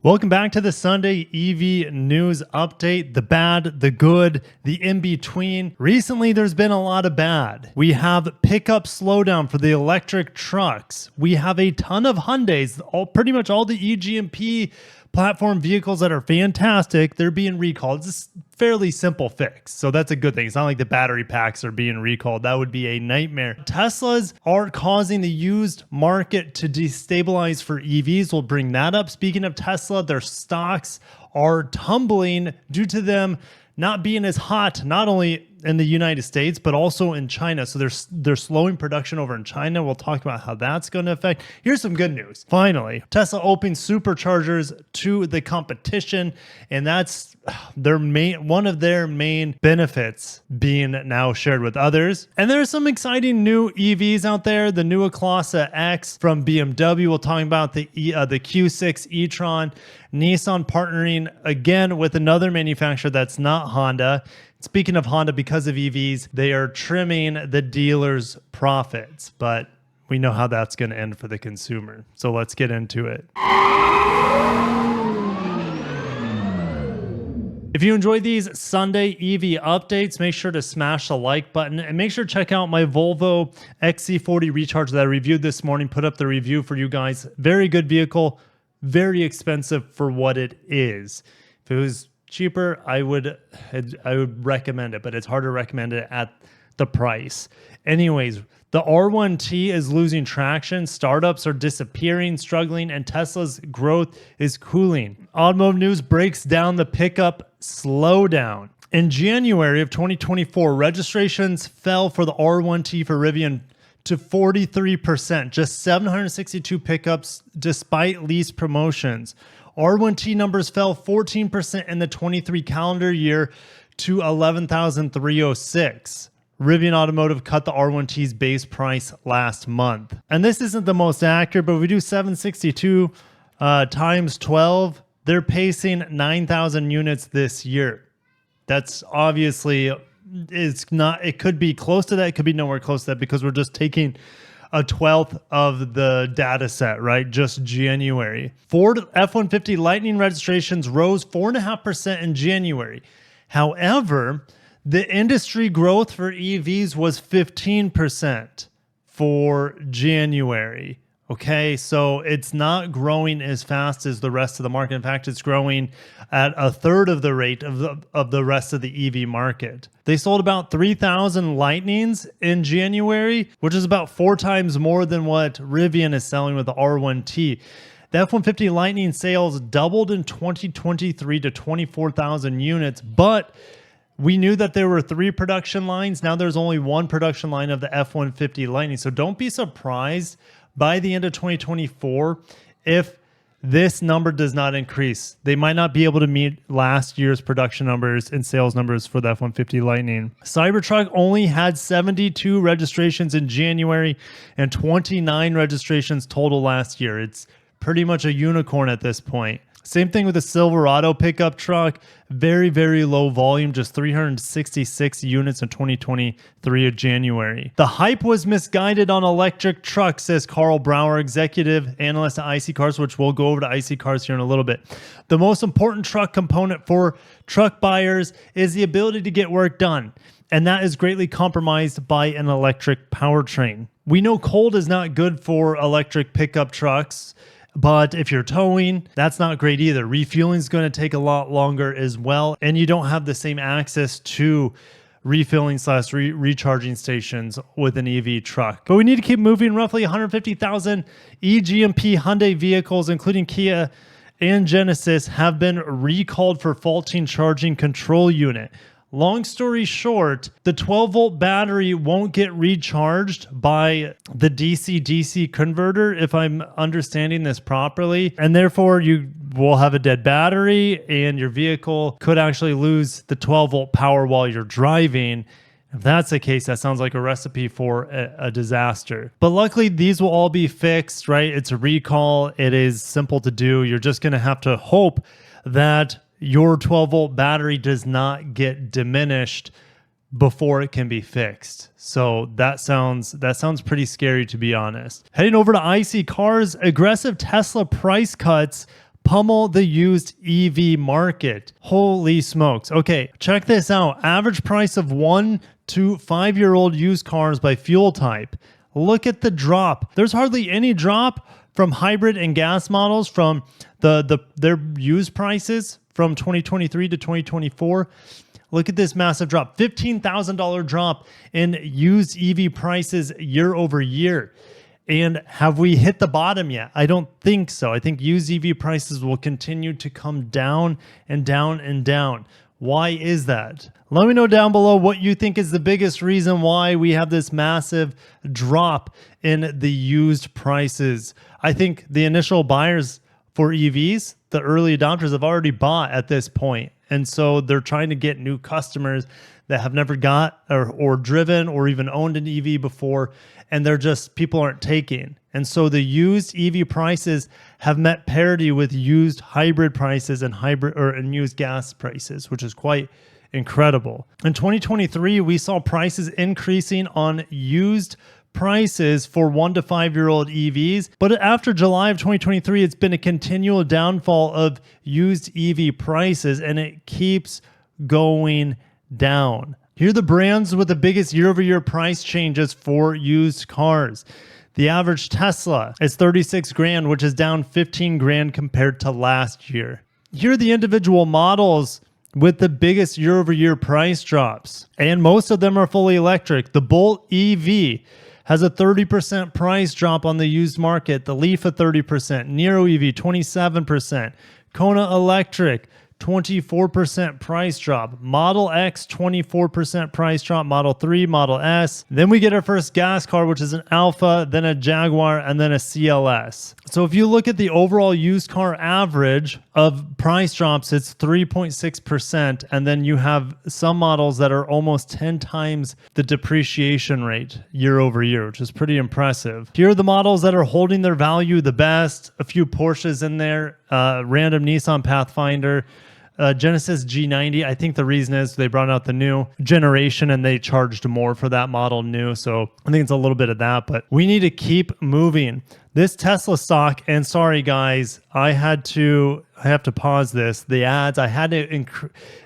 Welcome back to the Sunday EV news update. The bad, the good, the in-between. Recently, there's been a lot of bad. We have pickup slowdown for the electric trucks. We have a ton of Hyundais, pretty much all the EGMP platform vehicles that are fantastic. They're being recalled. It's a fairly simple fix, so that's a good thing. It's not like the battery packs are being recalled. That would be a nightmare. Teslas are causing the used market to destabilize for EVs. We'll bring that up. Speaking of Tesla, their stocks are tumbling due to them not being as hot, not only in the United States, but also in China. So they're slowing production over in China. We'll talk about how that's going to affect. Here's some good news. Finally, Tesla opened Superchargers to the competition, and that's one of their main benefits being now shared with others. And there's some exciting new EVs out there. The neue classe X from BMW. We'll talk about the Q6 e-tron. Nissan partnering again with another manufacturer that's not Honda. Speaking of Honda, because of EVs, they are trimming the dealers' profits, but we know how that's going to end for the consumer. So let's get into it. If you enjoyed these Sunday EV updates, make sure to smash the like button and make sure to check out my Volvo XC40 Recharge that I reviewed this morning. Put up the review for you guys. Very good vehicle, very expensive for what it is. If it was cheaper, I would recommend it, but it's hard to recommend it at the price. Anyways, the R1T is losing traction. Startups are disappearing, struggling, and Tesla's growth is cooling. Automotive News breaks down the pickup slowdown. In January of 2024, registrations fell for the R1T for Rivian to 43%, just 762 pickups despite lease promotions. R1T numbers fell 14% in the 23 calendar year to 11,306. Rivian Automotive cut the R1T's base price last month. And this isn't the most accurate, but if we do 762 times 12, they're pacing 9,000 units this year. That's obviously, it could be close to that. It could be nowhere close to that because we're just taking a 12th of the data set, right? Just January. Ford F-150 Lightning registrations rose 4.5% in January. However, the industry growth for EVs was 15% for January. Okay, so it's not growing as fast as the rest of the market. In fact, it's growing at a third of the rate of the rest of the EV market. They sold about 3,000 Lightnings in January, which is about 4 times more than what Rivian is selling with the R1T. The F-150 Lightning sales doubled in 2023 to 24,000 units, but we knew that there were 3 production lines. Now there's only 1 production line of the F-150 Lightning. So don't be surprised by the end of 2024 if this number does not increase. They might not be able to meet last year's production numbers and sales numbers for the F-150 Lightning. Cybertruck only had 72 registrations in January and 29 registrations total last year. It's pretty much a unicorn at this point. Same thing with the Silverado pickup truck. Very, very low volume, just 366 units in 2023 of January. The hype was misguided on electric trucks, says Carl Brower, executive analyst at IC Cars, which we'll go over to IC Cars here in a little bit. The most important truck component for truck buyers is the ability to get work done, and that is greatly compromised by an electric powertrain. We know cold is not good for electric pickup trucks, but if you're towing, that's not great either. Refueling is going to take a lot longer as well, and you don't have the same access to refilling/recharging stations with an EV truck. But we need to keep moving. Roughly 150,000 eGMP Hyundai vehicles, including Kia and Genesis, have been recalled for faulty charging control unit. Long story short, the 12-volt battery won't get recharged by the DC-DC converter, if I'm understanding this properly, and therefore you will have a dead battery and your vehicle could actually lose the 12-volt power while you're driving. If that's the case, that sounds like a recipe for a disaster. But luckily, these will all be fixed, right? It's a recall. It is simple to do. You're just going to have to hope that your 12-volt battery does not get diminished before it can be fixed. So that sounds pretty scary, to be honest. Heading over to IC Cars, aggressive Tesla price cuts pummel the used EV market. Holy smokes. Okay, check this out. Average price of 1 to 5-year-old used cars by fuel type. Look at the drop. There's hardly any drop from hybrid and gas models from their used prices from 2023 to 2024. Look at this massive drop. $15,000 drop in used EV prices year over year. And have we hit the bottom yet? I don't think so. I think used EV prices will continue to come down and down and down. Why is that? Let me know down below what you think is the biggest reason why we have this massive drop in the used prices. I think the initial buyers for EVs, the early adopters, have already bought at this point. And so they're trying to get new customers that have never got or driven or even owned an EV before. And they're just, people aren't taking. And so the used EV prices have met parity with used hybrid prices and used gas prices, which is quite incredible. In 2023, we saw prices increasing on used prices for 1 to 5-year-old EVs. But after July of 2023, it's been a continual downfall of used EV prices, and it keeps going down. Here are the brands with the biggest year-over-year price changes for used cars. The average Tesla is 36 grand, which is down 15 grand compared to last year. Here are the individual models with the biggest year-over-year price drops, and most of them are fully electric. The Bolt EV has a 30% price drop on the used market. The Leaf a 30%, Nero EV 27%, Kona Electric 24% price drop, Model X 24% price drop, Model 3, Model S. Then we get our first gas car, which is an Alpha, then a Jaguar, and then a CLS. So if you look at the overall used car average of price drops, it's 3.6%, and then you have some models that are almost 10 times the depreciation rate year over year, which is pretty impressive. Here are the models that are holding their value the best. A few Porsches in there, random Nissan Pathfinder, Genesis G90. I think the reason is they brought out the new generation and they charged more for that model new. So I think it's a little bit of that, but we need to keep moving. This Tesla stock, and sorry guys, I have to pause this. The ads, I had to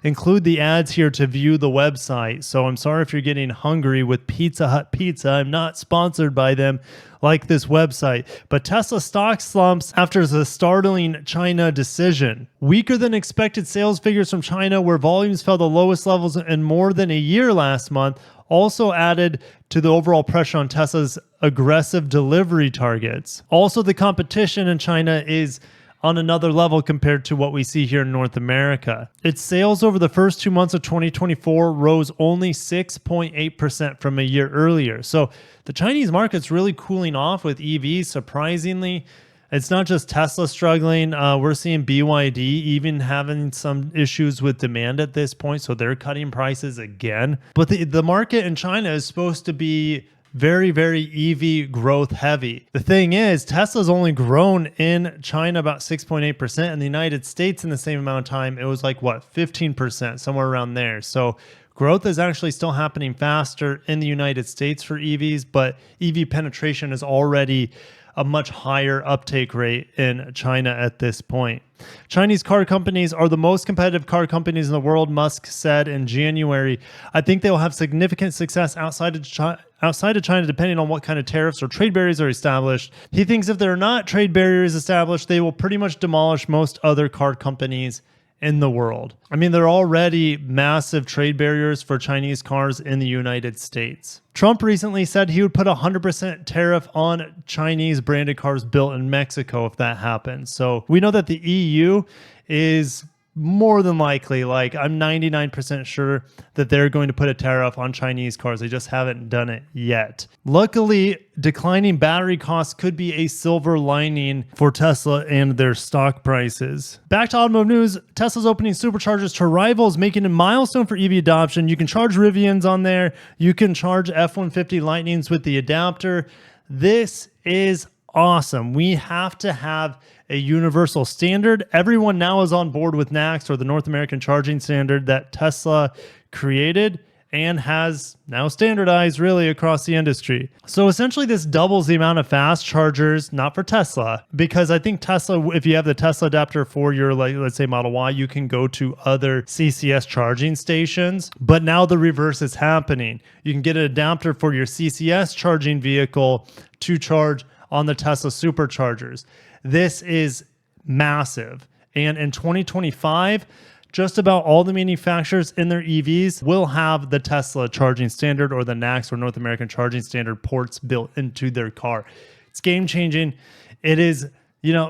include the ads here to view the website. So I'm sorry if you're getting hungry with Pizza Hut pizza. I'm not sponsored by them like this website. But Tesla stock slumps after the startling China decision. Weaker than expected sales figures from China, where volumes fell the lowest levels in more than a year last month, also added to the overall pressure on Tesla's aggressive delivery targets. Also, the competition in China is on another level compared to what we see here in North America. Its sales over the first 2 months of 2024 rose only 6.8% from a year earlier. So the Chinese market's really cooling off with EVs, surprisingly. It's not just Tesla struggling. We're seeing BYD even having some issues with demand at this point, so they're cutting prices again. But the market in China is supposed to be very, very EV growth heavy. The thing is, Tesla's only grown in China about 6.8%. In the United States in the same amount of time, it was like, what, 15%, somewhere around there. So growth is actually still happening faster in the United States for EVs, but EV penetration is already a much higher uptake rate in China at this point. Chinese car companies are the most competitive car companies in the world, Musk said in January. I think they will have significant success outside of China, depending on what kind of tariffs or trade barriers are established. He thinks if there are not trade barriers established, they will pretty much demolish most other car companies in the world. I mean, there are already massive trade barriers for Chinese cars in the United States. Trump recently said he would put a 100% tariff on Chinese branded cars built in Mexico if that happens. So we know that the EU is more than likely, like I'm 99% sure that they're going to put a tariff on Chinese cars. They just haven't done it yet. Luckily, declining battery costs could be a silver lining for Tesla and their stock prices. Back to automotive news, Tesla's opening Superchargers to rivals, making a milestone for EV adoption. You can charge Rivians on there. You can charge F-150 Lightnings with the adapter. This is awesome. We have to have a universal standard. Everyone now is on board with NACS, or the North American Charging Standard that Tesla created, and has now standardized really across the industry. So essentially this doubles the amount of fast chargers, not for Tesla, because I think Tesla, if you have the Tesla adapter for your, like, let's say Model Y, you can go to other CCS charging stations, but now the reverse is happening. You can get an adapter for your CCS charging vehicle to charge on the Tesla Superchargers. This is massive. And in 2025, just about all the manufacturers in their EVs will have the Tesla charging standard or the NACS or North American charging standard ports built into their car. It's game changing. It is,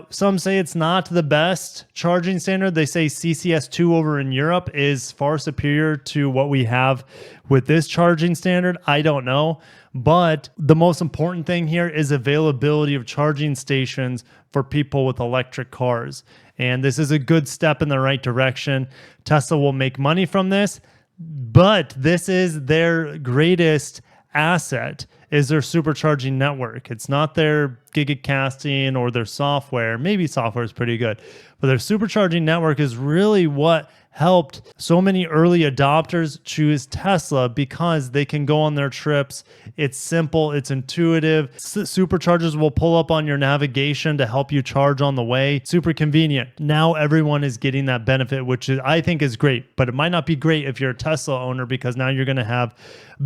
some say it's not the best charging standard. They say CCS2 over in Europe is far superior to what we have with this charging standard. I don't know. But the most important thing here is availability of charging stations for people with electric cars. And this is a good step in the right direction. Tesla will make money from this, but this is their greatest asset, is their supercharging network. It's not their gigacasting or their software. Maybe software is pretty good, but their supercharging network is really what helped so many early adopters choose Tesla, because they can go on their trips. It's simple, it's intuitive. Superchargers will pull up on your navigation to help you charge on the way. Super convenient. Now everyone is getting that benefit, which I think is great, but it might not be great if you're a Tesla owner, because now you're going to have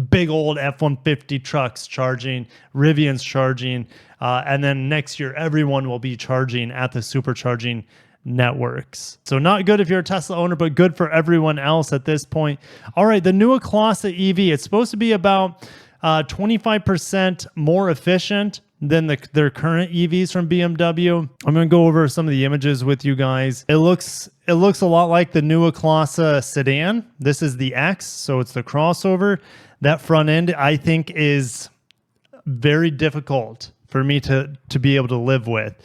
big old F-150 trucks charging, Rivian's charging, and then next year everyone will be charging at the supercharging networks. So not good if you're a Tesla owner, but good for everyone else at this point. All right, the neue classe EV, it's supposed to be about 25% more efficient than their current EVs from BMW. I'm going to go over some of the images with you guys. It looks a lot like the neue classe sedan. This is the X, so it's the crossover. That front end, I think, is very difficult for me to be able to live with.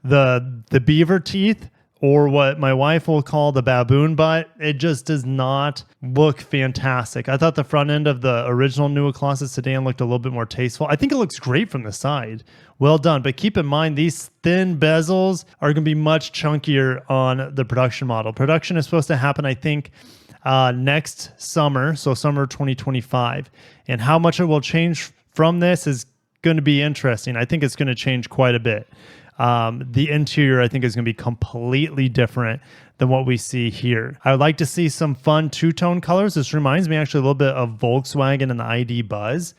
The beaver teeth, or what my wife will call the baboon butt, it just does not look fantastic. I thought the front end of the original neue classe sedan looked a little bit more tasteful. I think it looks great from the side. Well done. But keep in mind, these thin bezels are going to be much chunkier on the production model. Production is supposed to happen, I think, next summer, so summer 2025. And how much it will change from this is going to be interesting. I think it's going to change quite a bit. The interior, I think, is going to be completely different than what we see here. I would like to see some fun two-tone colors. This reminds me actually a little bit of Volkswagen and the ID Buzz.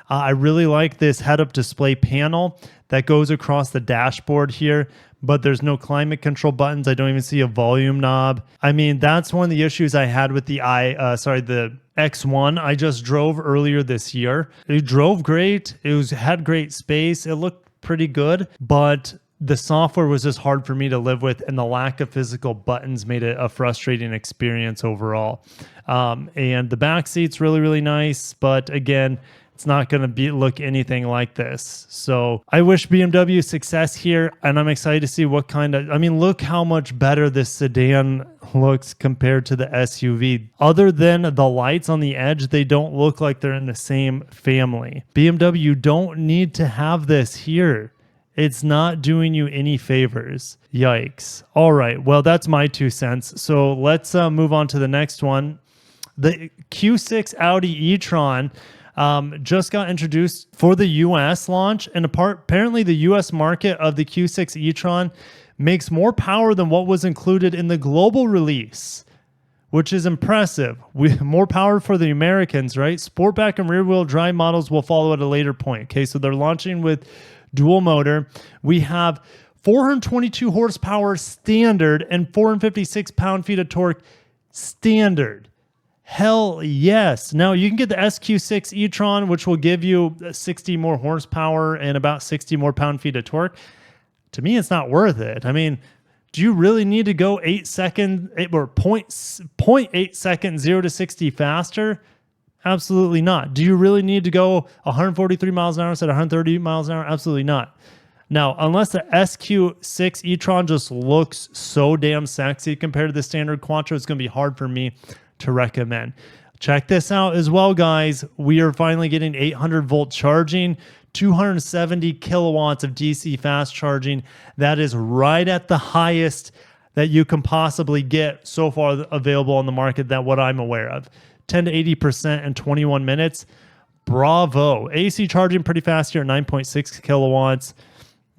I really like this head-up display panel that goes across the dashboard here, but there's no climate control buttons. I don't even see a volume knob. I mean, that's one of the issues I had with the X1 I just drove earlier this year. It drove great. It had great space. It looked pretty good, but the software was just hard for me to live with, and the lack of physical buttons made it a frustrating experience overall. And the back seat's really, really nice, but again, it's not going to look anything like this. So I wish BMW success here, and I'm excited to see what kind of, look how much better this sedan looks compared to the SUV. Other than the lights on the edge, they don't look like they're in the same family. BMW don't need to have this here. It's not doing you any favors. Yikes. All right, well, that's my 2 cents. So let's move on to the next one. The Q6 Audi e-tron just got introduced for the US launch, and apparently the US market of the Q6 e-tron makes more power than what was included in the global release, which is impressive. More power for the Americans, right? Sportback and rear-wheel drive models will follow at a later point. Okay, so they're launching with dual motor. We have 422 horsepower standard and 456 pound-feet of torque standard. Hell yes. Now you can get the SQ6 e-tron, which will give you 60 more horsepower and about 60 more pound-feet of torque. To me, it's not worth it. Do you really need to go 8 seconds or 0.8 seconds 0 to 60 faster? Absolutely not. Do you really need to go 143 miles an hour instead of 130 miles an hour? Absolutely not. Now, unless the SQ6 e-tron just looks so damn sexy compared to the standard Quattro, it's going to be hard for me to recommend. Check this out as well, guys. We are finally getting 800 volt charging, 270 kilowatts of DC fast charging. That is right at the highest that you can possibly get so far available on the market, that what I'm aware of. 10 to 80% in 21 minutes. Bravo. AC charging pretty fast here at 9.6 kilowatts.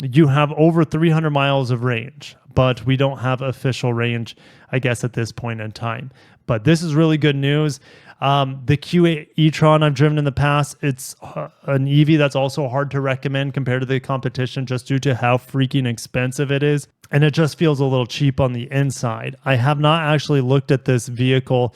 You have over 300 miles of range, but we don't have official range, I guess, at this point in time. But this is really good news. The Q8 e-tron I've driven in the past, it's an EV that's also hard to recommend compared to the competition just due to how freaking expensive it is. And it just feels a little cheap on the inside. I have not actually looked at this vehicle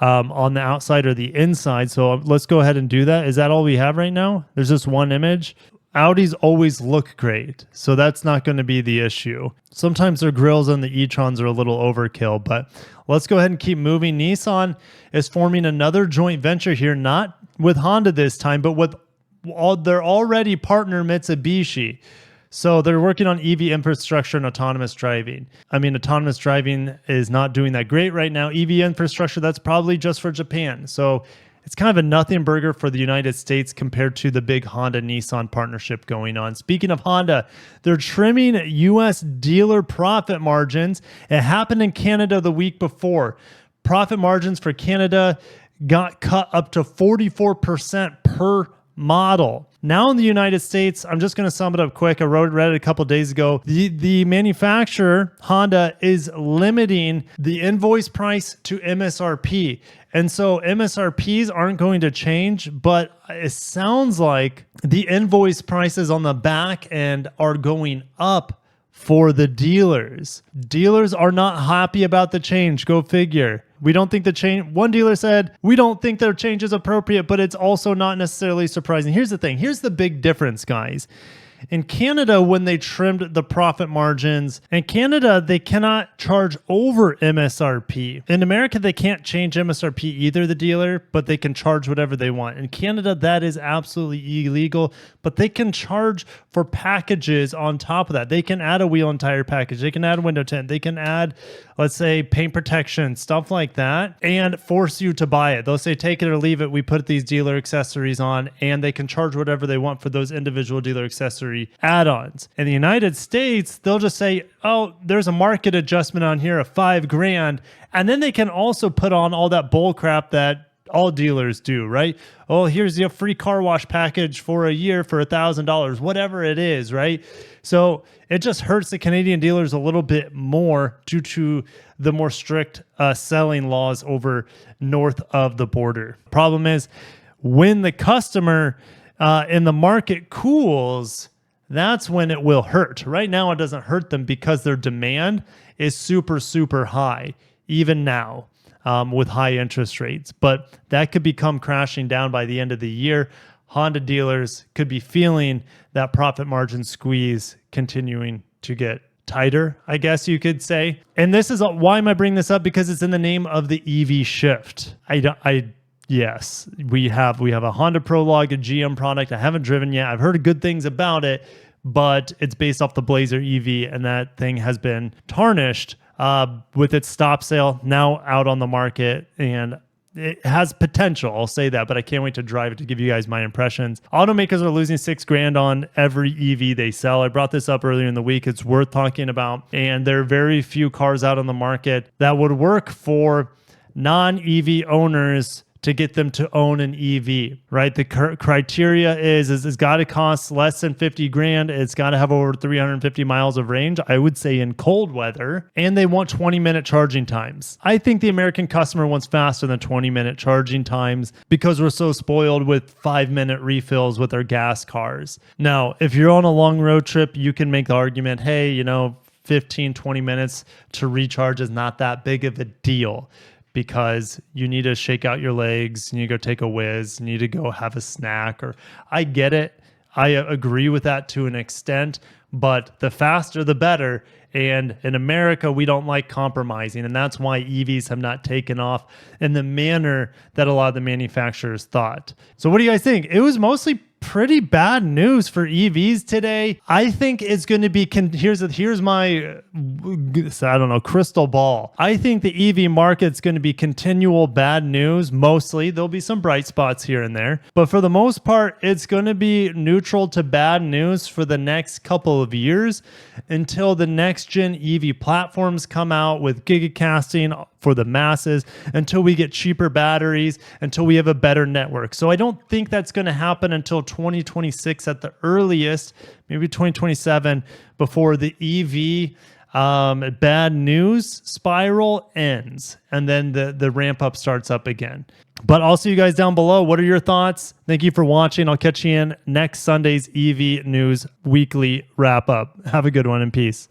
on the outside or the inside. So let's go ahead and do that. Is that all we have right now? There's just one image. Audis always look great, so that's not going to be the issue. Sometimes their grills on the e-trons are a little overkill, but let's go ahead and keep moving. Nissan is forming another joint venture here, not with Honda this time, but with their already partner Mitsubishi. So they're working on EV infrastructure and autonomous driving. I mean, autonomous driving is not doing that great right now. EV infrastructure, that's probably just for Japan. So it's kind of a nothing burger for the United States compared to the big Honda-Nissan partnership going on. Speaking of Honda, they're trimming U.S. dealer profit margins. It happened in Canada the week before. Profit margins for Canada got cut up to 44% per model. Now in the United States, I'm just going to sum it up quick. I read it a couple days ago. The manufacturer, Honda, is limiting the invoice price to MSRP. And so MSRPs aren't going to change, but it sounds like the invoice prices on the back end are going up for the dealers. Dealers are not happy about the change. Go figure. We don't think the change, one dealer said, we don't think their change is appropriate, but it's also not necessarily surprising. Here's the thing. Here's the big difference, guys. In Canada, when they trimmed the profit margins, in Canada, they cannot charge over MSRP. In America, they can't change MSRP either, the dealer, but they can charge whatever they want. In Canada, that is absolutely illegal, but they can charge for packages on top of that. They can add a wheel and tire package. They can add a window tint. They can add, let's say, paint protection, stuff like that, and force you to buy it. They'll say, take it or leave it. We put these dealer accessories on, and they can charge whatever they want for those individual dealer accessories add-ons. In the United States, they'll just say, oh, there's a market adjustment on here of $5,000. And then they can also put on all that bull crap that all dealers do, right? Oh, here's your free car wash package for a year for $1,000, whatever it is, right? So it just hurts the Canadian dealers a little bit more due to the more strict selling laws over north of the border. Problem is, when the customer in the market cools, that's when it will hurt. Right now, it doesn't hurt them because their demand is super, super high, even now with high interest rates. But that could become crashing down by the end of the year. Honda dealers could be feeling that profit margin squeeze continuing to get tighter, I guess you could say. And this is why am I bringing this up? Because it's in the name of the EV shift. Yes, we have a Honda Prologue, a GM product. I haven't driven yet. I've heard good things about it, but it's based off the Blazer EV, and that thing has been tarnished with its stop sale now out on the market, and it has potential. I'll say that, but I can't wait to drive it to give you guys my impressions. Automakers are losing $6,000 on every EV they sell. I brought this up earlier in the week. It's worth talking about, and there are very few cars out on the market that would work for non-EV owners to get them to own an EV, right? The criteria is it's got to cost less than $50,000. It's got to have over 350 miles of range, I would say in cold weather, and they want 20-minute charging times. I think the American customer wants faster than 20-minute charging times because we're so spoiled with 5-minute refills with our gas cars. Now, if you're on a long road trip, you can make the argument, hey, 15, 20 minutes to recharge is not that big of a deal, because you need to shake out your legs, you need to go take a whiz, you need to go have a snack. Or I get it. I agree with that to an extent, but the faster the better. And in America, we don't like compromising, and that's why EVs have not taken off in the manner that a lot of the manufacturers thought. So what do you guys think? It was mostly pretty bad news for EVs today. I think it's going to be, here's my, I don't know, crystal ball. I think the EV market's going to be continual bad news. Mostly, there'll be some bright spots here and there, but for the most part, it's going to be neutral to bad news for the next couple of years until the next gen EV platforms come out with gigacasting, for the masses, until we get cheaper batteries, until we have a better network. So I don't think that's going to happen until 2026 at the earliest, maybe 2027, before the EV bad news spiral ends, and then the ramp up starts up again. But I'll see you guys down below. What are your thoughts? Thank you for watching. I'll catch you in next Sunday's EV News Weekly Wrap Up. Have a good one and peace.